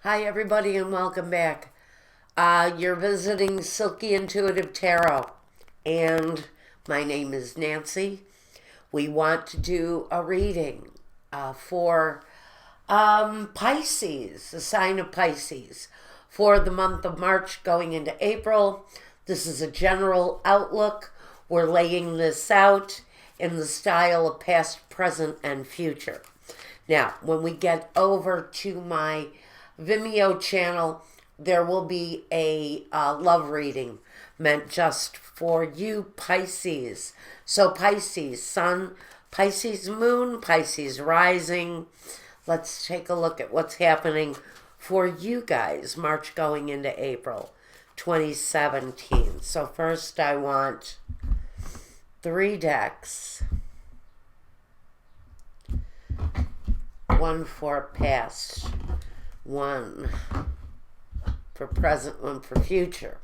Hi, everybody, and welcome back. You're visiting Silky Intuitive Tarot, and my name is Nancy. We want to do a reading for Pisces, the sign of Pisces, for the month of March going into April. This is a general outlook. We're laying this out in the style of past, present, and future. Now, when we get over to my Vimeo channel, there will be a love reading meant just for you, Pisces. So Pisces sun, Pisces moon, Pisces rising. Let's take a look at what's happening for you guys, March going into April 2017. So first I want 3 decks. One for past, one for present, one for future.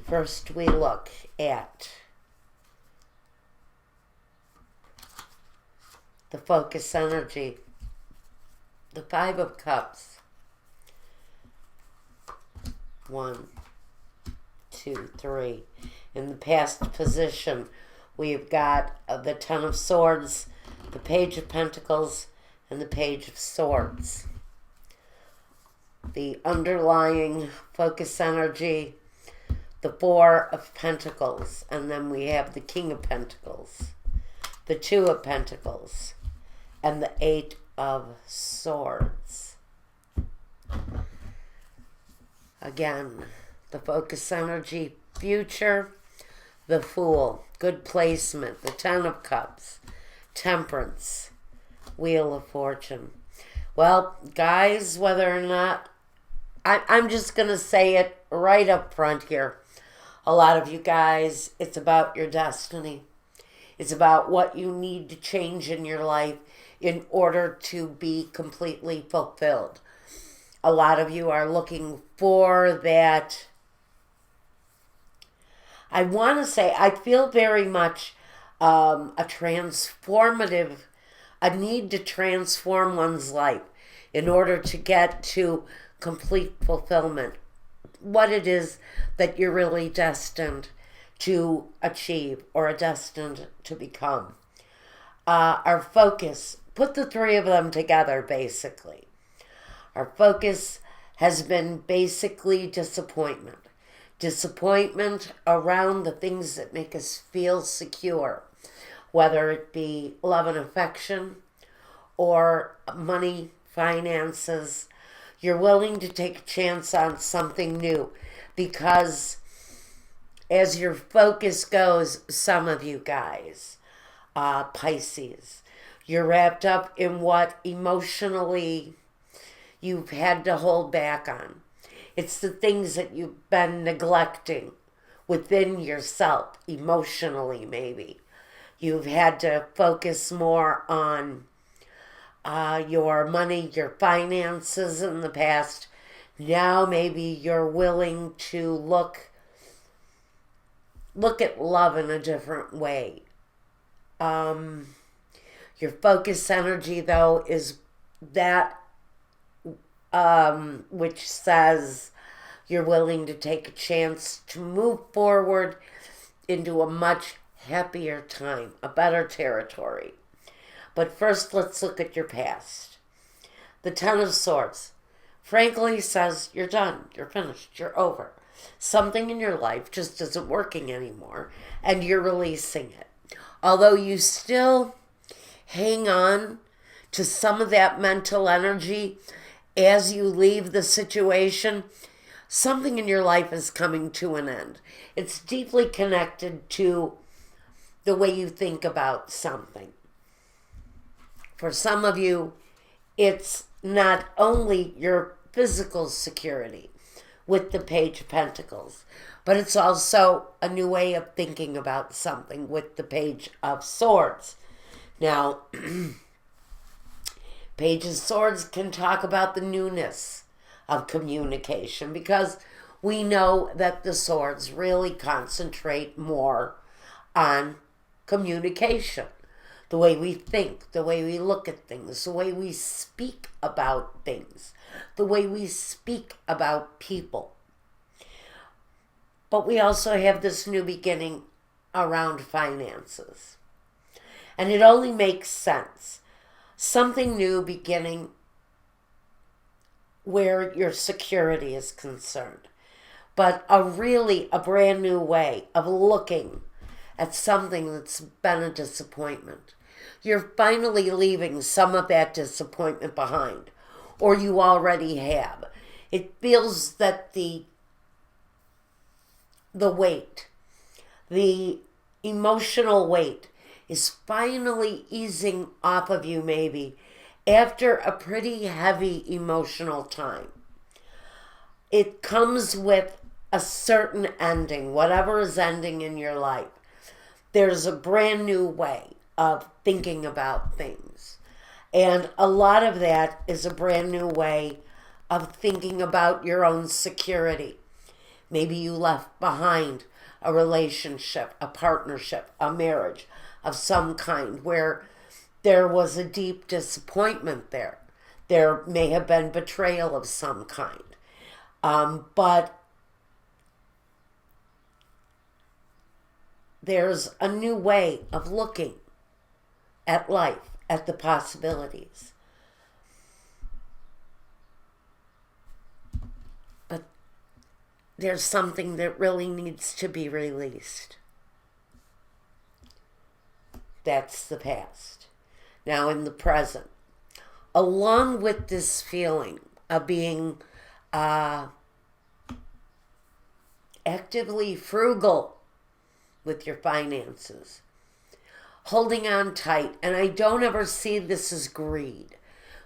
First we look at the focus energy, the 5 of Cups. 1, 2, 3. In the past position, we've got the 10 of Swords, the Page of Pentacles, and the Page of Swords. The underlying focus energy, the 4 of Pentacles, and then we have the King of Pentacles, the 2 of Pentacles, and the 8 of Swords. Again, the focus energy, future, the Fool, good placement, the 10 of Cups, Temperance, Wheel of Fortune. Well, guys, whether or not, I'm just going to say it right up front here. A lot of you guys, it's about your destiny. It's about what you need to change in your life in order to be completely fulfilled. A lot of you are looking for that. I want to say, I feel very much a need to transform one's life in order to get to complete fulfillment. What it is that you're really destined to achieve or are destined to become. Our focus, put the 3 of them together basically. Our focus has been basically disappointment. Disappointment around the things that make us feel secure, whether it be love and affection or money, finances. You're willing to take a chance on something new because as your focus goes, some of you guys, Pisces, you're wrapped up in what emotionally you've had to hold back on. It's the things that you've been neglecting within yourself, emotionally maybe. You've had to focus more on your money, your finances in the past. Now maybe you're willing to look at love in a different way. Your focus energy, though, is that which says you're willing to take a chance to move forward into a much happier time, a better territory. But first, let's look at your past. The 10 of Swords, frankly, says you're done, you're finished, you're over. Something in your life just isn't working anymore, and you're releasing it. Although you still hang on to some of that mental energy as you leave the situation, something in your life is coming to an end. It's deeply connected to the way you think about something. For some of you, it's not only your physical security with the Page of Pentacles, but it's also a new way of thinking about something with the Page of Swords. Now, Page of Swords can talk about the newness of communication because we know that the swords really concentrate more on communication. The way we think, the way we look at things, the way we speak about things, the way we speak about people. But we also have this new beginning around finances. And it only makes sense. Something new beginning where your security is concerned. But a brand new way of looking at something that's been a disappointment. You're finally leaving some of that disappointment behind, or you already have. It feels that the weight, the emotional weight, is finally easing off of you, maybe, after a pretty heavy emotional time. It comes with a certain ending, whatever is ending in your life. There's a brand new way of thinking about things. And a lot of that is a brand new way of thinking about your own security. Maybe you left behind a relationship, a partnership, a marriage of some kind where there was a deep disappointment there. There may have been betrayal of some kind. But there's a new way of looking at life, at the possibilities. But there's something that really needs to be released. That's the past. Now in the present, along with this feeling of being actively frugal with your finances, holding on tight, and I don't ever see this as greed.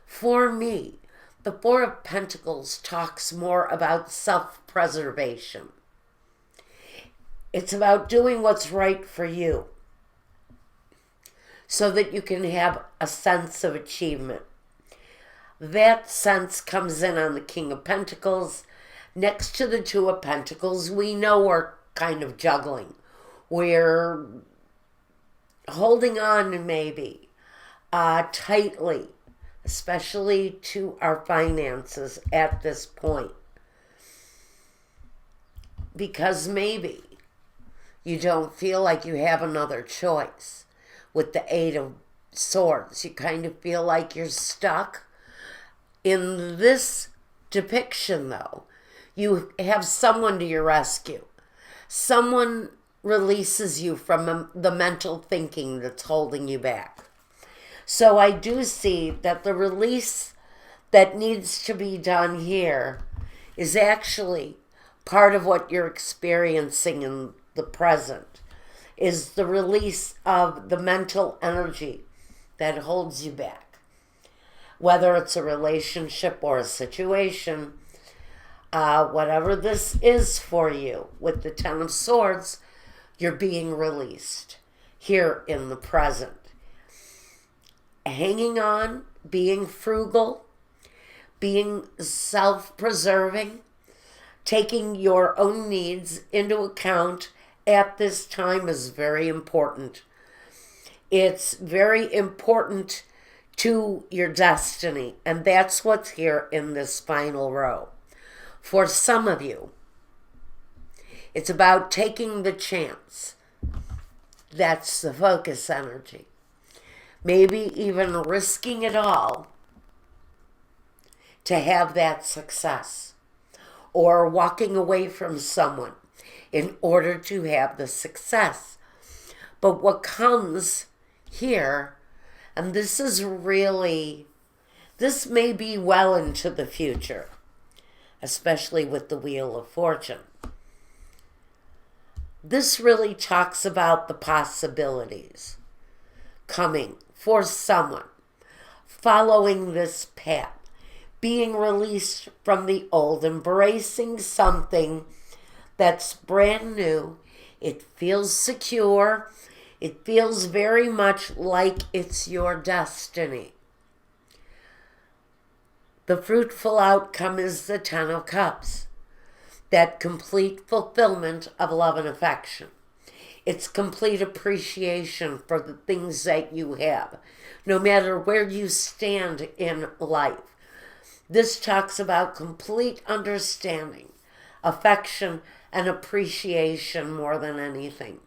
For me, the Four of Pentacles talks more about self-preservation. It's about doing what's right for you so that you can have a sense of achievement. That sense comes in on the King of Pentacles. Next to the Two of Pentacles, we know we're kind of juggling. We're holding on maybe tightly, especially to our finances at this point. Because maybe you don't feel like you have another choice. With the Eight of Swords, you kind of feel like you're stuck. In this depiction, though, you have someone to your rescue. Someone releases you from the mental thinking that's holding you back. So I do see that the release that needs to be done here is actually part of what you're experiencing in the present, is the release of the mental energy that holds you back. Whether it's a relationship or a situation, whatever this is for you, with the Ten of Swords, you're being released here in the present. Hanging on, being frugal, being self-preserving, taking your own needs into account at this time is very important. It's very important to your destiny, and that's what's here in this final row. For some of you, it's about taking the chance. That's the focus energy. Maybe even risking it all to have that success, or walking away from someone in order to have the success. But what comes here, and this may be well into the future, especially with the Wheel of Fortune. This really talks about the possibilities coming for someone, following this path, being released from the old, embracing something that's brand new. It feels secure. It feels very much like it's your destiny. The fruitful outcome is the Ten of Cups. That complete fulfillment of love and affection. It's complete appreciation for the things that you have, no matter where you stand in life. This talks about complete understanding, affection, and appreciation more than anything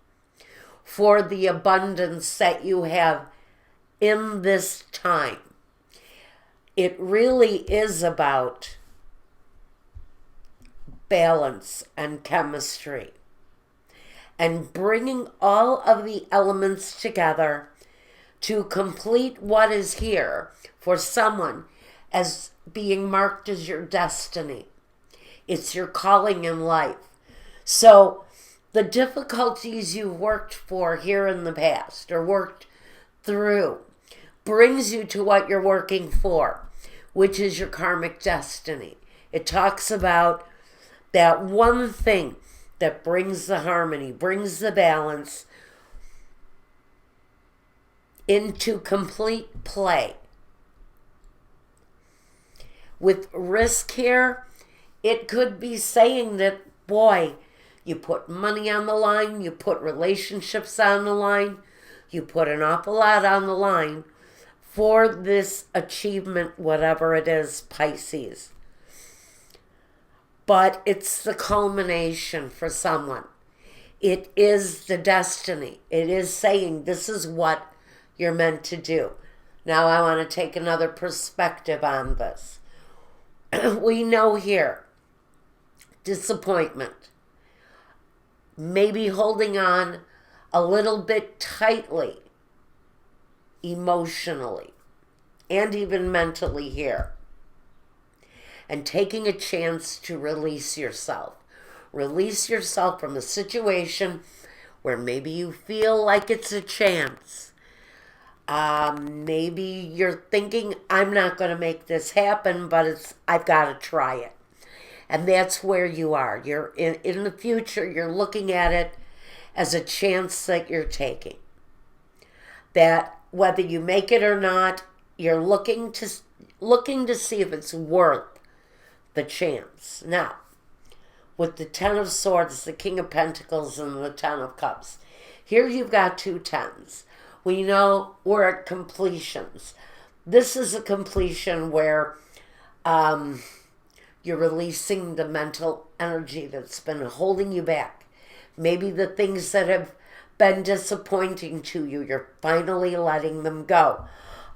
for the abundance that you have in this time. It really is about balance and chemistry and bringing all of the elements together to complete what is here for someone as being marked as your destiny. It's your calling in life. So the difficulties you've worked for here in the past or worked through brings you to what you're working for, which is your karmic destiny. It talks about that one thing that brings the harmony, brings the balance into complete play. With risk here, it could be saying that, boy, you put money on the line, you put relationships on the line, you put an awful lot on the line for this achievement, whatever it is, Pisces. But it's the culmination for someone. It is the destiny. It is saying this is what you're meant to do. Now I want to take another perspective on this. We know here, disappointment, maybe holding on a little bit tightly, emotionally, and even mentally here. And taking a chance to release yourself. Release yourself from a situation where maybe you feel like it's a chance. Maybe you're thinking, I'm not going to make this happen, but I've got to try it. And that's where you are. You're in the future, you're looking at it as a chance that you're taking. That whether you make it or not, you're looking to see if it's worth the chance. Now, with the Ten of Swords, the King of Pentacles, and the Ten of Cups, here you've got two tens. We know we're at completions. This is a completion where you're releasing the mental energy that's been holding you back. Maybe the things that have been disappointing to you, you're finally letting them go.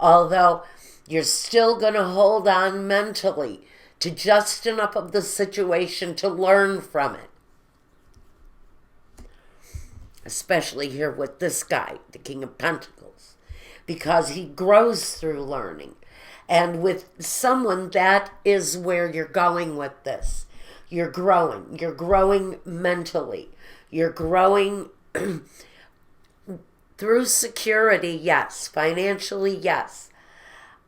Although you're still going to hold on mentally to just enough of the situation to learn from it. Especially here with this guy, the King of Pentacles, because he grows through learning. And with someone, that is where you're going with this. You're growing. You're growing mentally. You're growing through security, yes. Financially, yes.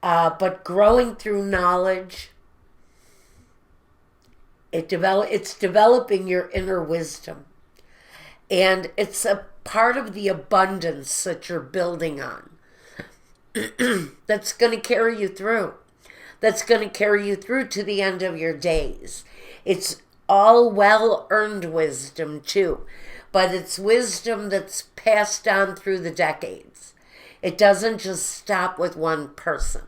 But growing through knowledge. It's developing your inner wisdom. And it's a part of the abundance that you're building on that's going to carry you through. That's going to carry you through to the end of your days. It's all well-earned wisdom, too. But it's wisdom that's passed on through the decades. It doesn't just stop with one person.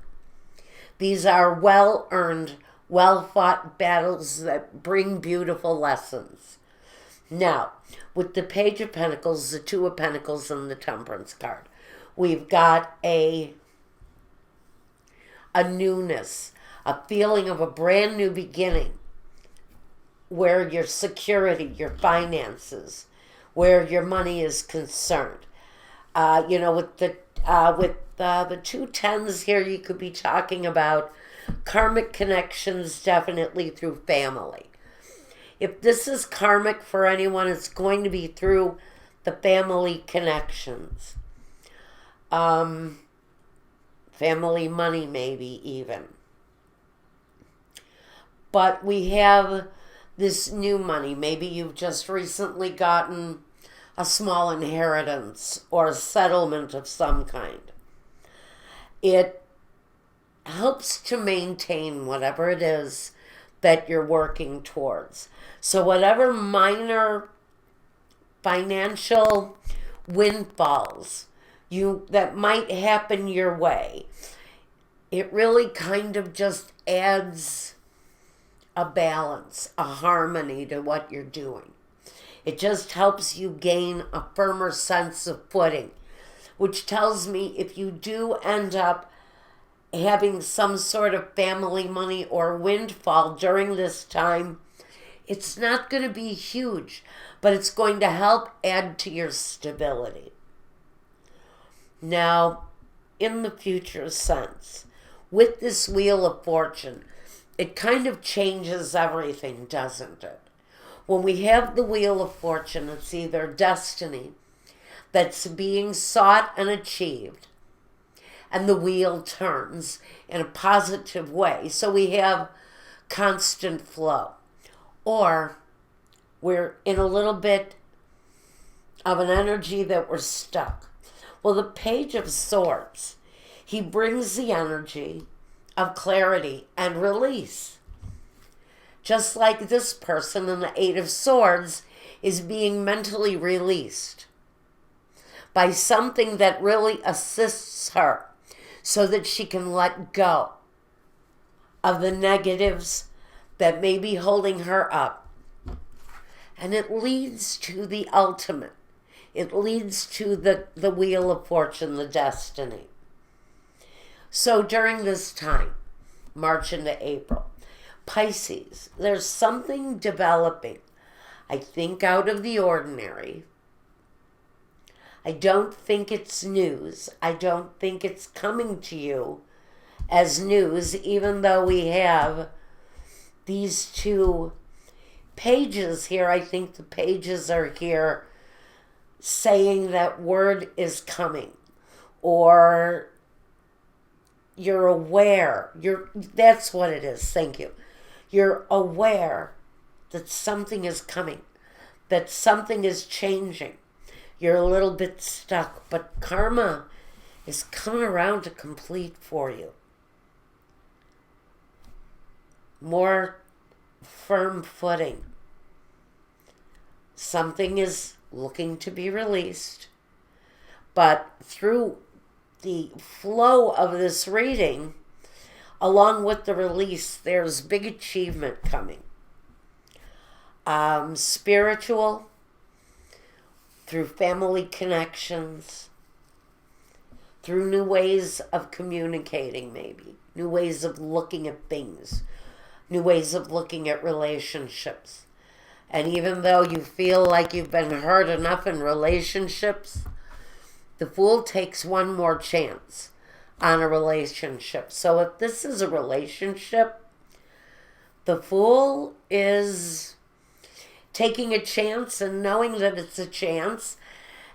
These are well-earned, well-fought battles that bring beautiful lessons. Now, with the Page of Pentacles, the Two of Pentacles, and the Temperance card, we've got a newness, a feeling of a brand new beginning, where your security, your finances, where your money is concerned. With the two tens here, you could be talking about karmic connections, definitely through family. If this is karmic for anyone, it's going to be through the family connections. Family money, maybe even. But we have this new money. Maybe you've just recently gotten a small inheritance or a settlement of some kind. It helps to maintain whatever it is that you're working towards. So whatever minor financial windfalls that might happen your way, it really kind of just adds a balance, a harmony to what you're doing. It just helps you gain a firmer sense of footing, which tells me if you do end up having some sort of family money or windfall during this time, it's not going to be huge, but it's going to help add to your stability. Now, in the future sense, with this Wheel of Fortune, it kind of changes everything, doesn't it? When we have the Wheel of Fortune, it's either destiny that's being sought and achieved, and the wheel turns in a positive way. So we have constant flow. Or we're in a little bit of an energy that we're stuck. Well, the Page of Swords, he brings the energy of clarity and release. Just like this person in the Eight of Swords is being mentally released by something that really assists her so that she can let go of the negatives that may be holding her up. And it leads to the ultimate. It leads to the Wheel of Fortune, the destiny. So during this time, March into April, Pisces, there's something developing, I think, out of the ordinary. I don't think it's news. I don't think it's coming to you as news, even though we have these two pages here. I think the pages are here saying that word is coming, or you're aware. That's what it is. Thank you. You're aware that something is coming, that something is changing. You're a little bit stuck, but karma is coming around to complete for you. More firm footing. Something is looking to be released, but through the flow of this reading, along with the release, there's big achievement coming. Spiritual, through family connections, through new ways of communicating maybe, new ways of looking at things, new ways of looking at relationships. And even though you feel like you've been hurt enough in relationships, the Fool takes one more chance on a relationship. So if this is a relationship, the Fool is taking a chance and knowing that it's a chance.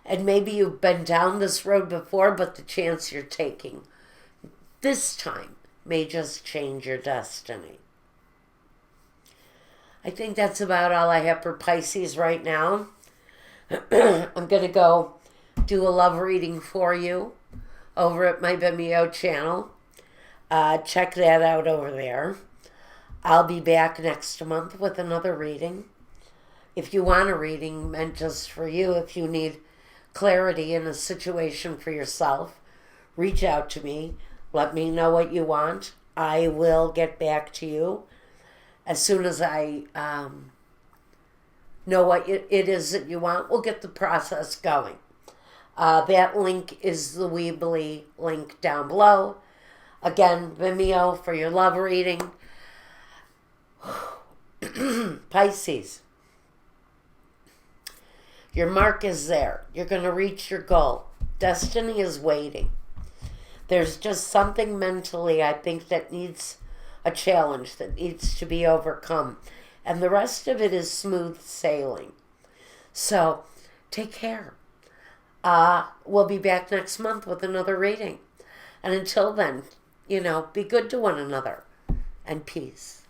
And maybe you've been down this road before, but the chance you're taking this time may just change your destiny. I think that's about all I have for Pisces right now. I'm going to go do a love reading for you over at my Vimeo channel. Check that out over there. I'll be back next month with another reading. If you want a reading meant just for you, if you need clarity in a situation for yourself, reach out to me. Let me know what you want. I will get back to you as soon as I know what it is that you want. We'll get the process going. That link is the Weebly link down below. Again, Vimeo for your love reading. Pisces, your mark is there. You're going to reach your goal. Destiny is waiting. There's just something mentally, I think, that needs a challenge, that needs to be overcome. And the rest of it is smooth sailing. So, take care. We'll be back next month with another reading. And until then, be good to one another. And peace.